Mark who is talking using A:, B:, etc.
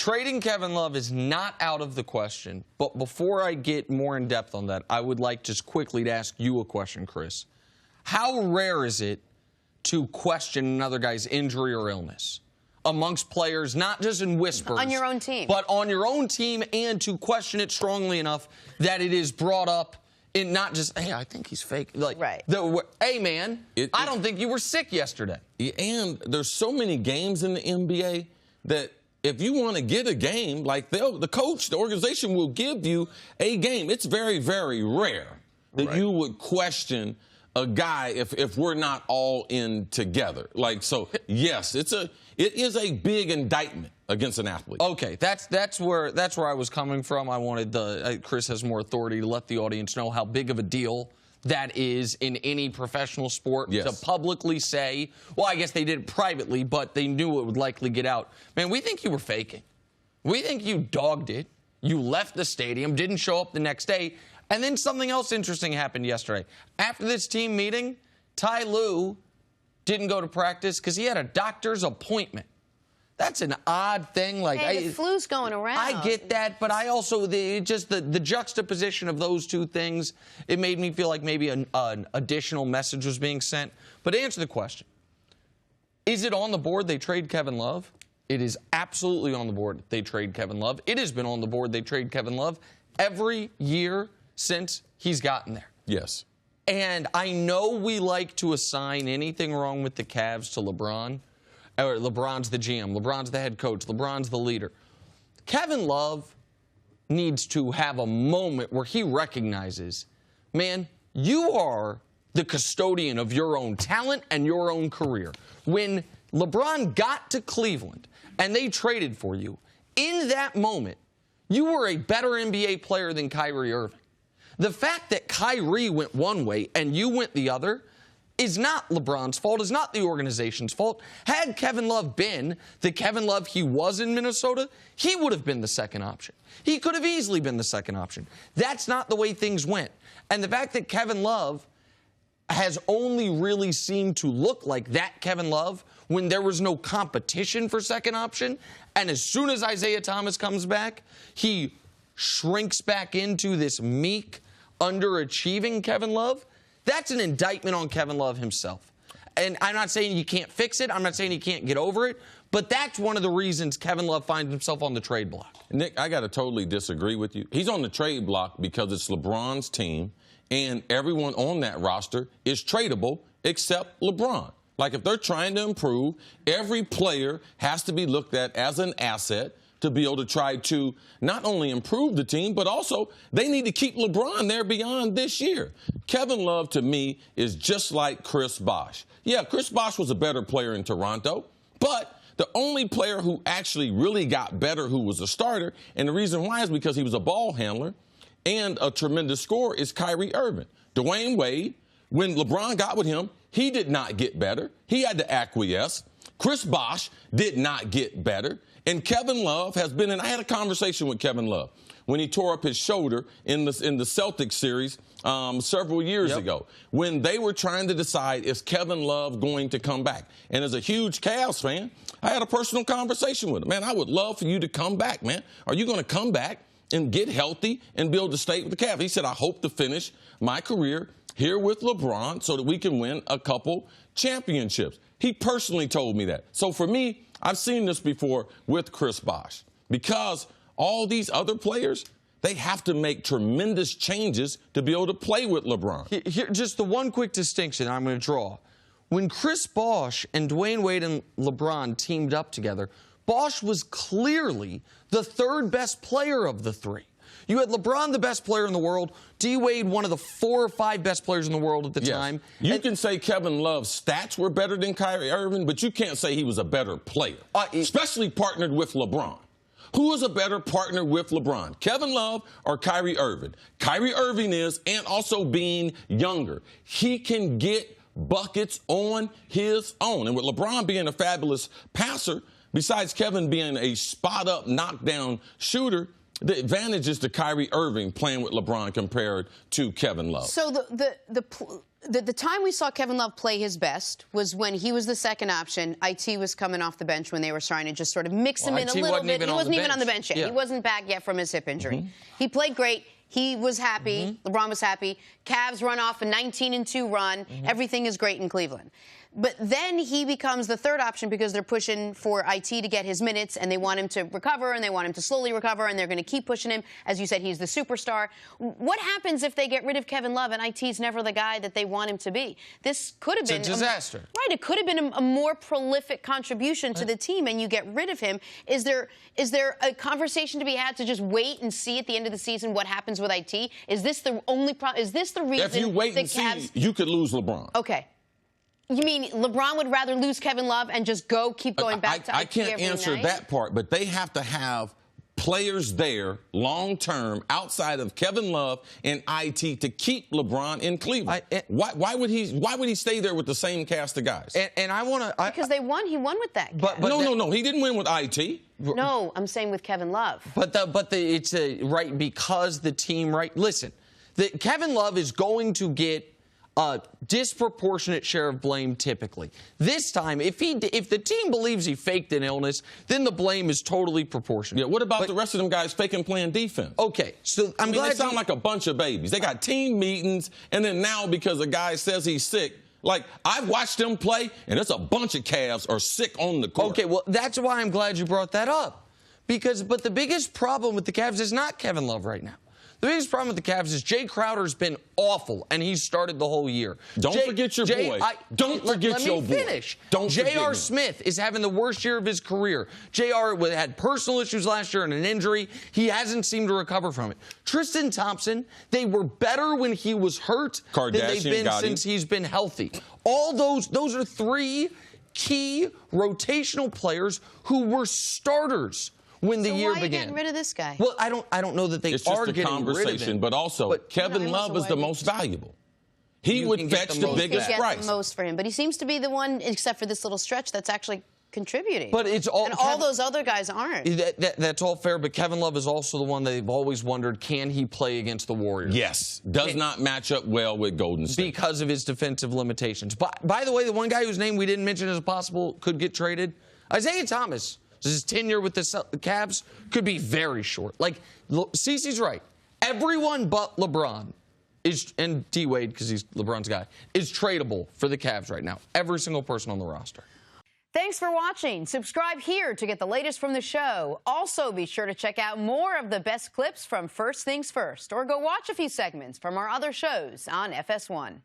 A: Trading Kevin Love is not out of the question, but before I get more in depth on that, I would like just quickly to ask you a question, Chris. How rare is it to question another guy's injury or illness amongst players, not just in whispers,
B: on your own team,
A: but on your own team, and to question it strongly enough that it is brought up in not just, hey, I think he's fake. Like,
B: right.
A: Hey, man, I don't think you were sick yesterday.
C: And there's so many games in the NBA that if you want to get a game, like the coach, the organization will give you a game. It's very, very rare that you would question a guy if we're not all in together. Like, so, yes, it is a big indictment against an athlete.
A: Okay, that's where I was coming from. I wanted Chris has more authority to let the audience know how big of a deal that is in any professional sport to publicly say, well, I guess they did it privately, but they knew it would likely get out. Man, we think you were faking. We think you dogged it. You left the stadium, didn't show up the next day, and then something else interesting happened yesterday. After this team meeting, Ty Lue didn't go to practice because he had a doctor's appointment. That's an odd thing. Like,
B: hey, the flu's going around.
A: I get that, but I also, the juxtaposition of those two things, it made me feel like maybe an additional message was being sent. But to answer the question, is it on the board they trade Kevin Love? It is absolutely on the board they trade Kevin Love. It has been on the board they trade Kevin Love every year since he's gotten there.
C: Yes.
A: And I know we like to assign anything wrong with the Cavs to LeBron. Or LeBron's the GM, LeBron's the head coach, LeBron's the leader. Kevin Love needs to have a moment where he recognizes, man, you are the custodian of your own talent and your own career. When LeBron got to Cleveland and they traded for you, in that moment, you were a better NBA player than Kyrie Irving. The fact that Kyrie went one way and you went the other is not LeBron's fault, is not the organization's fault. Had Kevin Love been the Kevin Love he was in Minnesota, he would have been the second option. He could have easily been the second option. That's not the way things went. And the fact that Kevin Love has only really seemed to look like that Kevin Love when there was no competition for second option, and as soon as Isaiah Thomas comes back, he shrinks back into this meek, underachieving Kevin Love. That's an indictment on Kevin Love himself. And I'm not saying you can't fix it. I'm not saying he can't get over it. But that's one of the reasons Kevin Love finds himself on the trade block.
C: Nick, I got to totally disagree with you. He's on the trade block because it's LeBron's team, and everyone on that roster is tradable except LeBron. Like, if they're trying to improve, every player has to be looked at as an asset to be able to try to not only improve the team, but also they need to keep LeBron there beyond this year. Kevin Love, to me, is just like Chris Bosh. Yeah, Chris Bosh was a better player in Toronto, but the only player who actually really got better who was a starter, and the reason why is because he was a ball handler and a tremendous scorer, is Kyrie Irving. Dwayne Wade, when LeBron got with him, he did not get better. He had to acquiesce. Chris Bosh did not get better. And Kevin Love has been, and I had a conversation with Kevin Love when he tore up his shoulder in the Celtics series several years ago, when they were trying to decide, is Kevin Love going to come back? And as a huge Cavs fan, I had a personal conversation with him. Man, I would love for you to come back, man. Are you going to come back and get healthy and be able to stay with the Cavs? He said, I hope to finish my career here with LeBron so that we can win a couple championships. He personally told me that. So for me, I've seen this before with Chris Bosh. Because all these other players, they have to make tremendous changes to be able to play with LeBron.
A: Here, just the one quick distinction I'm going to draw. When Chris Bosh and Dwayne Wade and LeBron teamed up together, Bosh was clearly the third best player of the three. You had LeBron, the best player in the world, D. Wade, one of the 4 or 5 best players in the world at the time.
C: You can say Kevin Love's stats were better than Kyrie Irving, but you can't say he was a better player, especially partnered with LeBron. Who is a better partner with LeBron, Kevin Love or Kyrie Irving? Kyrie Irving is, and also being younger. He can get buckets on his own. And with LeBron being a fabulous passer, besides Kevin being a spot-up, knockdown shooter, the advantage is to Kyrie Irving playing with LeBron compared to Kevin Love.
B: So The time we saw Kevin Love play his best was when he was the second option. IT was coming off the bench when they were trying to just sort of mix him in a little bit. He wasn't even on the bench yet.
A: Yeah.
B: He wasn't back yet from his hip injury. He played great. He was happy. LeBron was happy. Cavs run off a 19-2 run. Everything is great in Cleveland. But then he becomes the third option because they're pushing for IT to get his minutes, and they want him to recover, and they want him to slowly recover, and they're going to keep pushing him. As you said, he's the superstar. What happens if they get rid of Kevin Love and IT's never the guy that they want him to be? This could have been
A: a disaster.
B: Right. It could have been a more prolific contribution to the team, and you get rid of him. Is there a conversation to be had to just wait and see at the end of the season what happens with IT? Is this the only problem? Is this the reason
C: if you wait and
B: Cavs...
C: see, you could lose LeBron.
B: Okay. You mean LeBron would rather lose Kevin Love and just keep going back to IT
C: I can't
B: every
C: answer
B: night?
C: that part, but they have to have players there long-term outside of Kevin Love and IT to keep LeBron in Cleveland. Why would he stay there with the same cast of guys?
A: And I want to...
B: Because they won. He won with that.
C: But no. He didn't win with IT.
B: No, I'm saying with Kevin Love.
A: It's right because the team... Right. Listen, Kevin Love is going to get a disproportionate share of blame typically. This time, if the team believes he faked an illness, then the blame is totally proportionate.
C: Yeah, what about the rest of them guys faking playing defense?
A: Okay, so I'm glad
C: they sound like a bunch of babies. They got team meetings, and then now because a guy says he's sick, like, I've watched them play, and it's a bunch of Cavs are sick on the court.
A: Okay, well, that's why I'm glad you brought that up. But the biggest problem with the Cavs is not Kevin Love right now. The biggest problem with the Cavs is Jay Crowder's been awful, and he's started the whole year.
C: Don't forget your boy. Don't forget your boy.
A: Let me finish.
C: Don't
A: J.R. Smith is having the worst year of his career. J.R. had personal issues last year and an injury. He hasn't seemed to recover from it. Tristan Thompson, they were better when he was hurt than they've been since he's been healthy. All those are three key rotational players who were starters when the year began.
B: So why are you getting rid of this guy?
A: Well, I don't know that they are getting rid of him.
C: It's just a conversation, but also Kevin Love is the most valuable. He would fetch the biggest price.
B: The most for him, but he seems to be the one, except for this little stretch, that's actually contributing.
A: But it's all,
B: and all those other guys aren't.
A: That's all fair, but Kevin Love is also the one that they've always wondered, can he play against the Warriors?
C: Yes. Does not match up well with Golden State.
A: Because of his defensive limitations. By the way, the one guy whose name we didn't mention as possible could get traded, Isaiah Thomas. His tenure with the Cavs could be very short. Like, Cece's right. Everyone but LeBron and D-Wade, because he's LeBron's guy, is tradable for the Cavs right now. Every single person on the roster.
B: Thanks for watching. Subscribe here to get the latest from the show. Also, be sure to check out more of the best clips from First Things First, or go watch a few segments from our other shows on FS1.